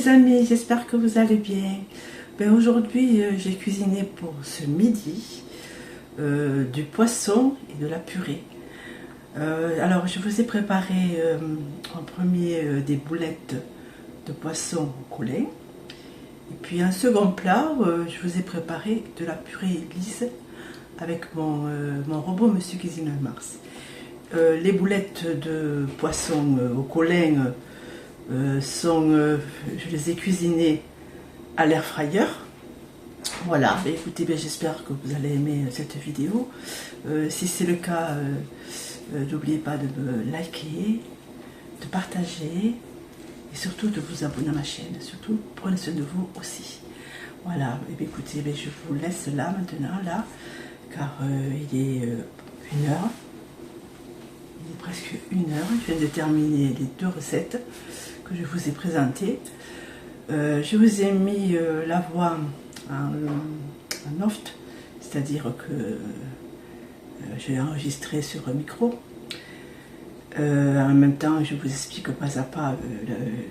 les amis, j'espère que vous allez bien. Aujourd'hui, j'ai cuisiné pour ce midi du poisson et de la purée. Alors, je vous ai préparé en premier des boulettes de poisson au collet. Et puis, un second plat, je vous ai préparé de la purée lisse avec mon robot Monsieur Cuisine Mars. Les boulettes de poisson au collet je les ai cuisinées à l'air fryer. Voilà, écoutez, j'espère que vous allez aimer cette vidéo. Si c'est le cas, n'oubliez pas de me liker, de partager et surtout de vous abonner à ma chaîne. Surtout, prenez soin de vous aussi. Voilà, écoutez, je vous laisse là maintenant, là, car il est 1h. Il est presque 1h. Je viens de terminer les 2 recettes que je vous ai présentées. Je vous ai mis la voix en off, c'est-à-dire que j'ai enregistré sur un micro. En même temps, je vous explique pas à pas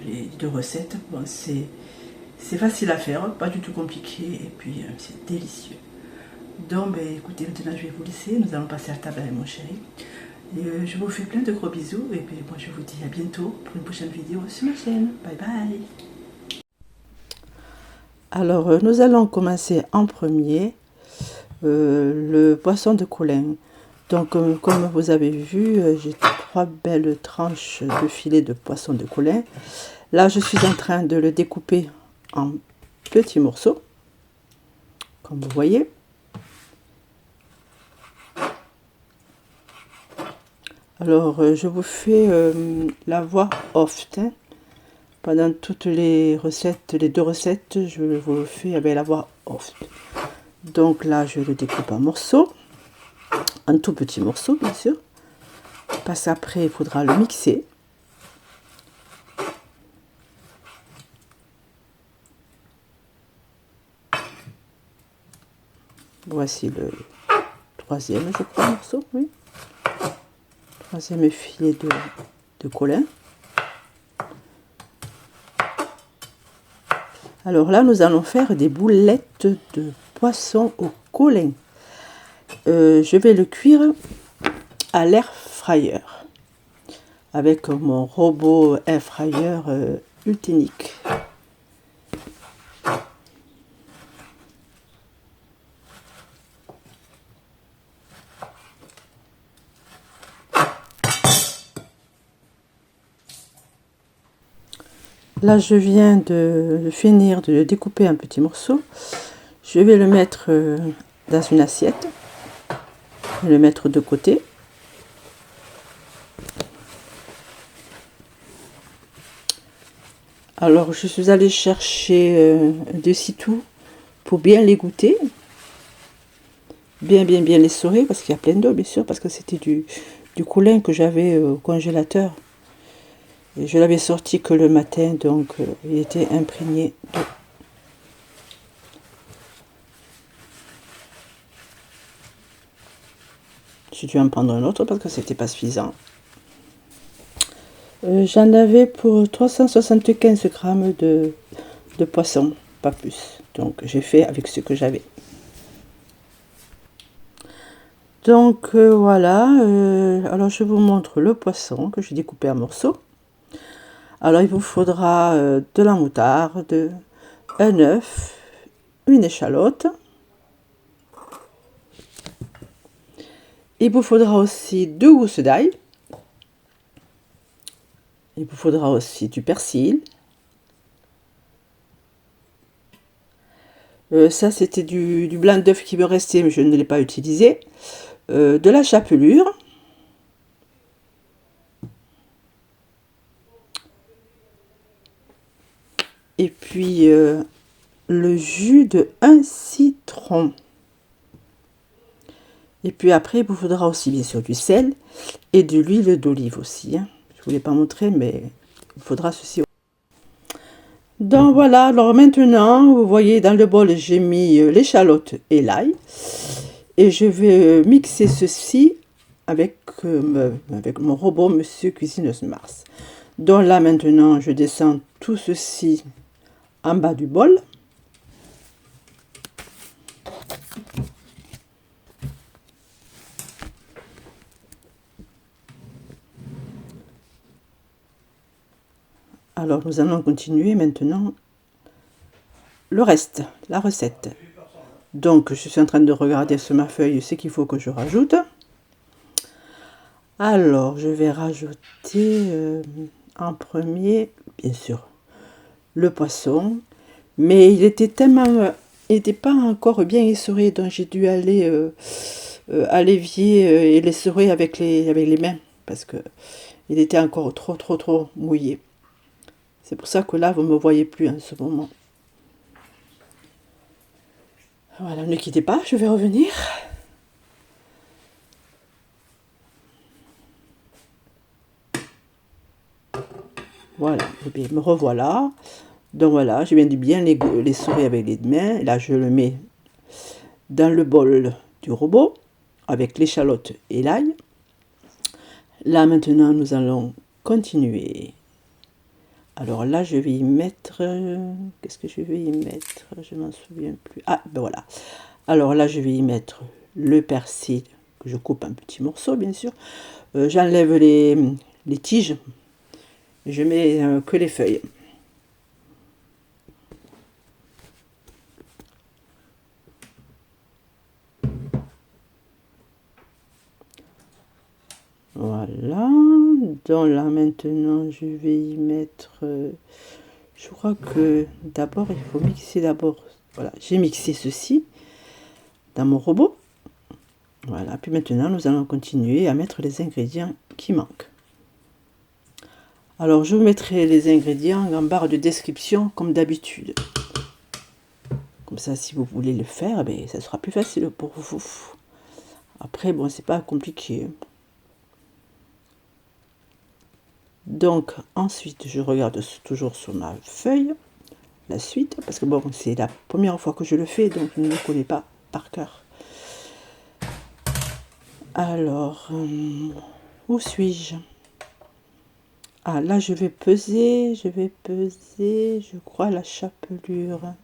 les 2 recettes. Bon, c'est facile à faire, pas du tout compliqué, et puis c'est délicieux. Donc, écoutez, maintenant je vais vous laisser. Nous allons passer à table avec mon chéri. Et je vous fais plein de gros bisous, et puis moi je vous dis à bientôt pour une prochaine vidéo sur ma chaîne. Bye bye. Alors, nous allons commencer en premier le poisson de collet. Donc, comme vous avez vu, j'ai 3 belles tranches de filet de poisson de collet. Là, je suis en train de le découper en petits morceaux, comme vous voyez. Alors, je vous fais la voix off. Pendant toutes les recettes, les 2 recettes, je vous fais avec la voix off. Donc là, je le découpe en morceaux, en tout petits morceaux, bien sûr. Parce qu'après, il faudra le mixer. Voici le 3e, je crois, morceau, oui. 3e filet de collet. Alors là, nous allons faire des boulettes de poisson au collet. Je vais le cuire à l'air fryer avec mon robot air fryer Ultinic. Là, je viens de finir de le découper en petits morceaux. Je vais le mettre dans une assiette. Je vais le mettre de côté. Alors, je suis allée chercher des citous pour bien les goûter. Bien les saurer, parce qu'il y a plein d'eau, bien sûr, parce que c'était du collet que j'avais au congélateur. Et je l'avais sorti que le matin, donc il était imprégné d'eau. J'ai dû en prendre un autre parce que c'était pas suffisant. J'en avais pour 375 grammes de poisson, pas plus. Donc j'ai fait avec ce que j'avais. Donc voilà, alors je vous montre le poisson que j'ai découpé en morceaux. Alors il vous faudra de la moutarde, un œuf, une échalote. Il vous faudra aussi 2 gousses d'ail. Il vous faudra aussi du persil. Ça c'était du blanc d'œuf qui me restait, mais je ne l'ai pas utilisé. De la chapelure. Et puis le jus de 1 citron. Et puis après, il vous faudra aussi bien sûr du sel et de l'huile d'olive aussi. Hein. Je ne vous l'ai pas montré, mais il faudra ceci. Donc voilà, alors maintenant, vous voyez dans le bol, j'ai mis l'échalote et l'ail. Et je vais mixer ceci avec mon robot Monsieur Cuisine Mars. Donc là maintenant, je descends tout ceci en bas du bol. Alors nous allons continuer maintenant le reste, la recette. Donc je suis en train de regarder sur ma feuille ce qu'il faut que je rajoute. Alors je vais rajouter en premier, bien sûr, le poisson. Mais il était tellement... il n'était pas encore bien essoré, donc j'ai dû aller à l'évier et l'essorer avec les mains. Parce que il était encore trop mouillé. C'est pour ça que là, vous ne me voyez plus en ce moment. Voilà, ne quittez pas, je vais revenir. Voilà, et bien me revoilà. Donc voilà, je viens de bien l'essorer avec les mains. Là, je le mets dans le bol du robot avec l'échalote et l'ail. Là, maintenant, nous allons continuer. Alors là, je vais y mettre... qu'est-ce que je vais y mettre? Je m'en souviens plus. Ah, ben voilà. Alors là, je vais y mettre le persil, que je coupe en petits morceaux, bien sûr. J'enlève les tiges. Je mets que les feuilles. Voilà. Donc là, maintenant, je vais y mettre... je crois que d'abord, il faut mixer d'abord. Voilà, j'ai mixé ceci dans mon robot. Voilà, puis maintenant, nous allons continuer à mettre les ingrédients qui manquent. Alors, je vous mettrai les ingrédients en barre de description, comme d'habitude. Comme ça, si vous voulez le faire, ben, ça sera plus facile pour vous. Après, bon, c'est pas compliqué. Donc, ensuite, je regarde toujours sur ma feuille la suite, parce que bon, c'est la première fois que je le fais, donc je ne le connais pas par cœur. Alors, où suis-je? Ah, là, je vais peser, je crois, la chapelure.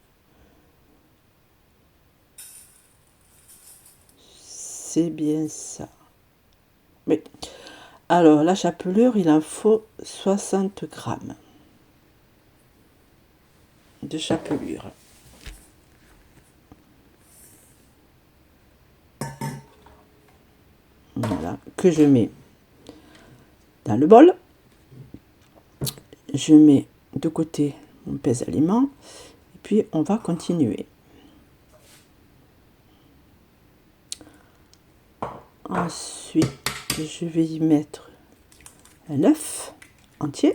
C'est bien ça. Oui. Alors, la chapelure, il en faut 60 grammes de chapelure. Voilà, que je mets dans le bol. Je mets de côté mon pèse-aliment. Et puis, on va continuer. Ensuite, je vais y mettre un œuf entier.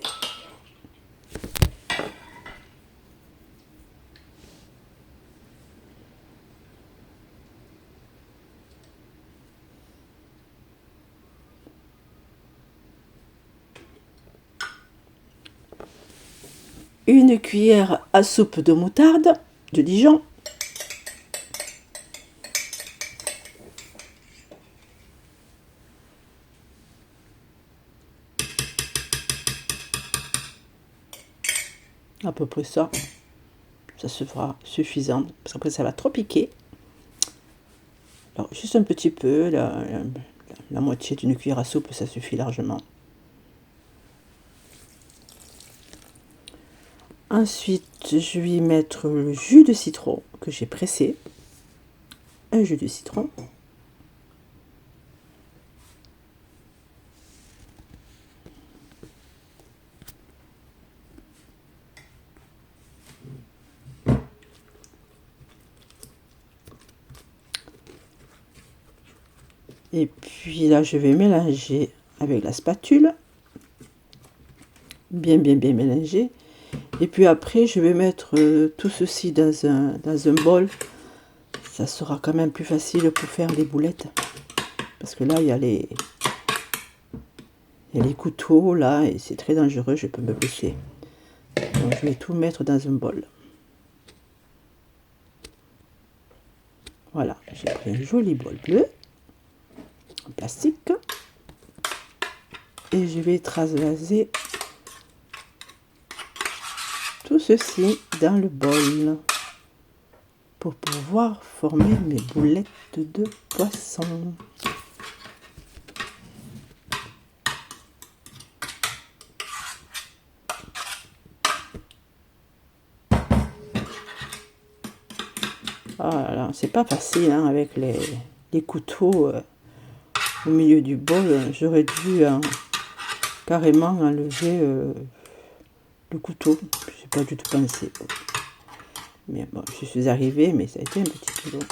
Une cuillère à soupe de moutarde de Dijon. À peu près ça. Ça se fera suffisant. Parce qu'après, ça va trop piquer. Alors, juste un petit peu. La moitié d'une cuillère à soupe, ça suffit largement. Ensuite, je vais y mettre le jus de citron que j'ai pressé. Un jus de citron. Et puis là, je vais mélanger avec la spatule. Bien mélanger. Et puis après, je vais mettre tout ceci dans un bol. Ça sera quand même plus facile pour faire les boulettes. Parce que là, il y a les couteaux, là, et c'est très dangereux, je peux me blesser. Donc, je vais tout mettre dans un bol. Voilà, j'ai pris un joli bol bleu, en plastique. Et je vais transvaser tout ceci dans le bol pour pouvoir former mes boulettes de poisson. Oh là là, c'est pas facile hein, avec les couteaux au milieu du bol. J'aurais dû carrément enlever le couteau. Je n'ai pas du tout pensé. Mais bon, je suis arrivée, mais ça a été un petit peu long.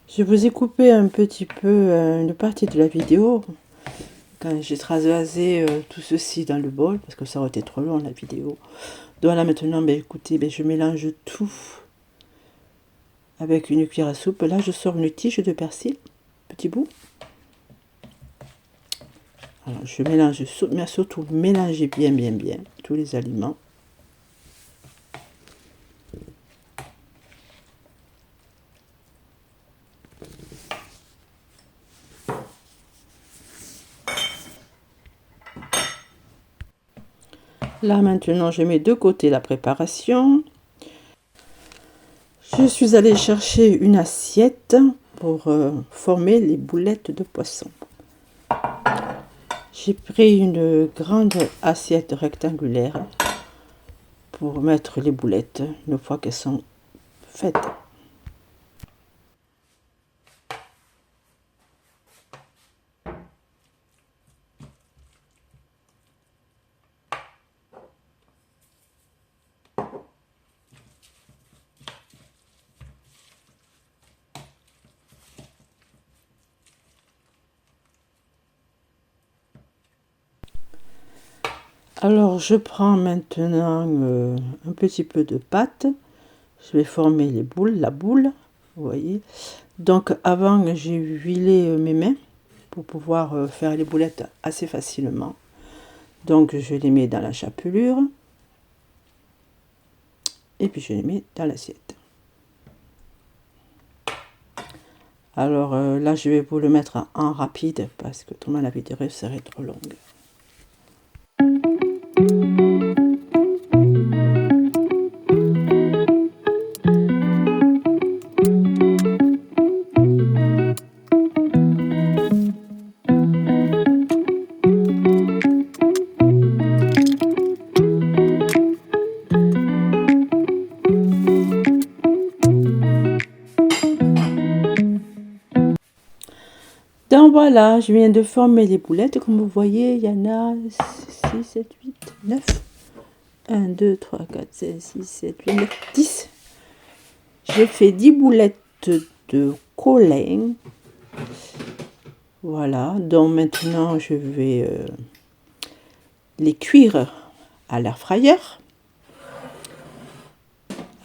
Je vous ai coupé un petit peu une partie de la vidéo quand j'ai transvasé tout ceci dans le bol parce que ça aurait été trop long la vidéo. Donc là maintenant, ben, écoutez, ben, je mélange tout avec une cuillère à soupe. Là, je sors une tige de persil, petit bout. Alors, je mélange, mais surtout mélanger bien tous les aliments. Là maintenant, je mets de côté la préparation. Je suis allée chercher une assiette pour former les boulettes de poisson. J'ai pris une grande assiette rectangulaire pour mettre les boulettes une fois qu'elles sont faites. Alors je prends maintenant un petit peu de pâte. Je vais former les boules, la boule, vous voyez. Donc avant j'ai huilé mes mains pour pouvoir faire les boulettes assez facilement. Donc je les mets dans la chapelure et puis je les mets dans l'assiette. Alors là je vais vous le mettre en rapide parce que autrement la vidéo serait trop longue. Donc voilà, je viens de former les boulettes. Comme vous voyez, il y en a 6, 7, 8, 9. 1, 2, 3, 4, 5, 6, 7, 8, 9, 10. J'ai fait 10 boulettes de colin. Voilà, donc maintenant je vais les cuire à l'air fryer.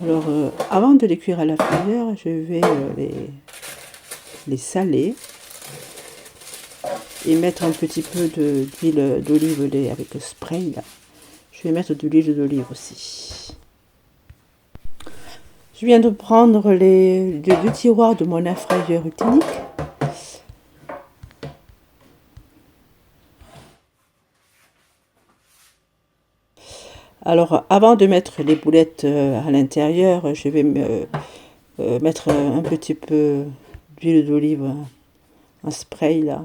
Alors avant de les cuire à l'air fryer, je vais les saler et mettre un petit peu d'huile d'olive avec le spray là. Je vais mettre de l'huile d'olive aussi. Je viens de prendre les deux tiroirs de mon air fryer Utilique. Alors avant de mettre les boulettes à l'intérieur, je vais mettre un petit peu d'huile d'olive en spray là.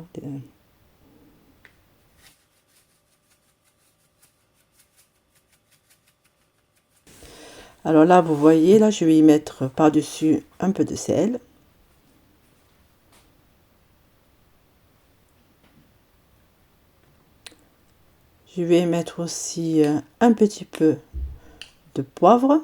Alors là, vous voyez, là, je vais y mettre par-dessus un peu de sel. Je vais mettre aussi un petit peu de poivre.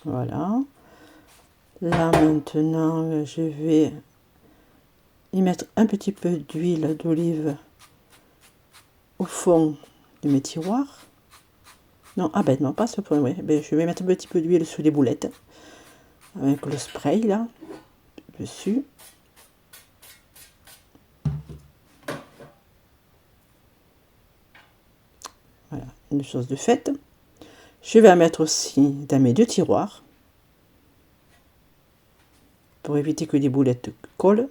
Voilà. Là maintenant, je vais y mettre un petit peu d'huile d'olive au fond de mes tiroirs. Non, ah ben non, pas ce point, oui. Ben, je vais mettre un petit peu d'huile sur les boulettes. avec le spray là dessus. Voilà, une chose de faite. Je vais en mettre aussi dans mes 2 tiroirs pour éviter que les boulettes collent.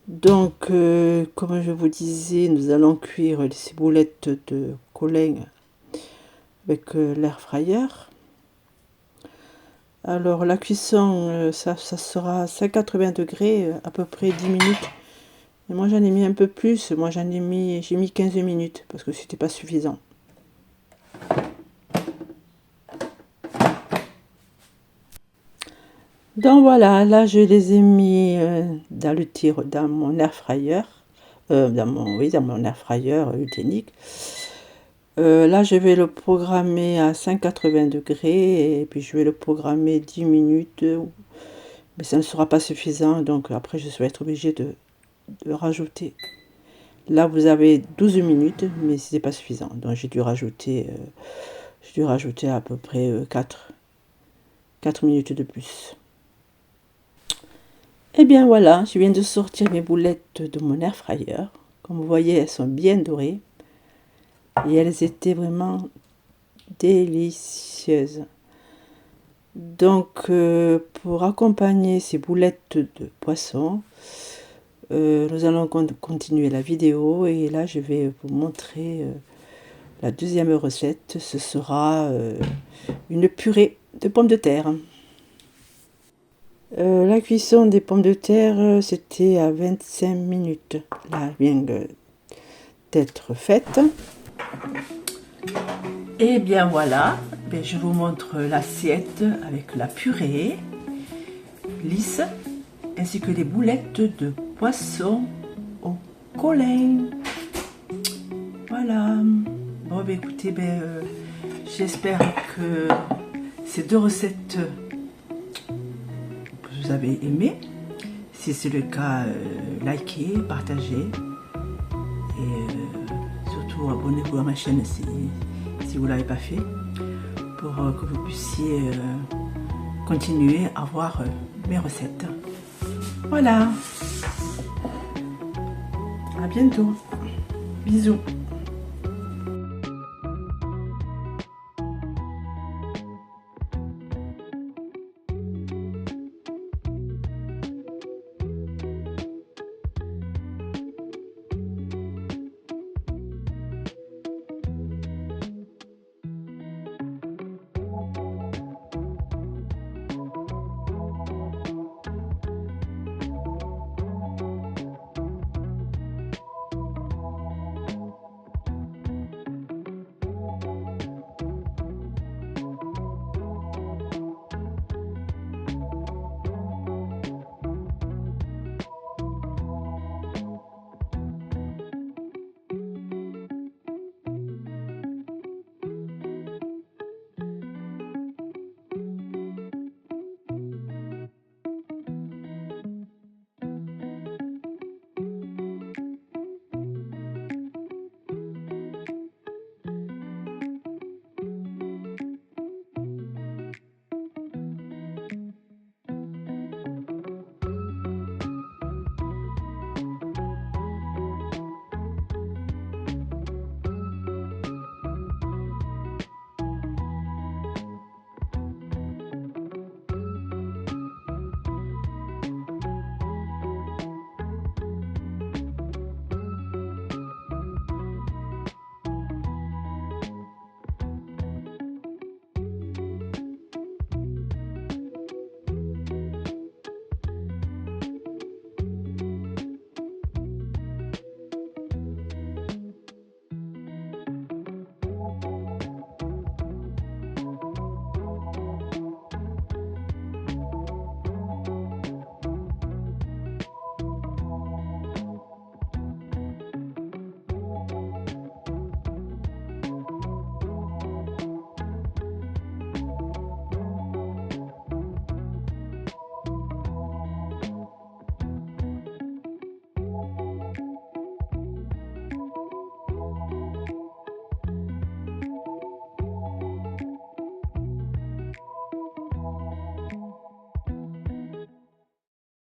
Donc, comme je vous disais, nous allons cuire ces boulettes de colin avec l'air fryer. Alors, la cuisson, ça sera à 180 degrés, à peu près 10 minutes. Et moi, j'en ai mis un peu plus. Moi, j'ai mis 15 minutes parce que c'était pas suffisant. Donc voilà, là je les ai mis dans mon air fryer, dans mon air fryer Ultenic. Là je vais le programmer à 180 degrés et puis je vais le programmer 10 minutes, mais ça ne sera pas suffisant, donc après je vais être obligée de rajouter. Là vous avez 12 minutes, mais ce n'est pas suffisant, donc j'ai dû rajouter à peu près 4 minutes de plus. Et bien voilà, je viens de sortir mes boulettes de mon air fryer. Comme vous voyez, elles sont bien dorées. Et elles étaient vraiment délicieuses. Donc, pour accompagner ces boulettes de poisson, nous allons continuer la vidéo. Et là, je vais vous montrer la deuxième recette. Ce sera une purée de pommes de terre. La cuisson des pommes de terre, c'était à 25 minutes. Là, elle vient d'être faite. Et bien voilà, je vous montre l'assiette avec la purée lisse, ainsi que les boulettes de poisson au colin. Voilà. Bon, écoutez, j'espère que ces 2 recettes vous avez aimé. Si c'est le cas, likez, partagez et surtout abonnez-vous à ma chaîne si vous ne l'avez pas fait, pour que vous puissiez continuer à voir mes recettes. Voilà, à bientôt, bisous.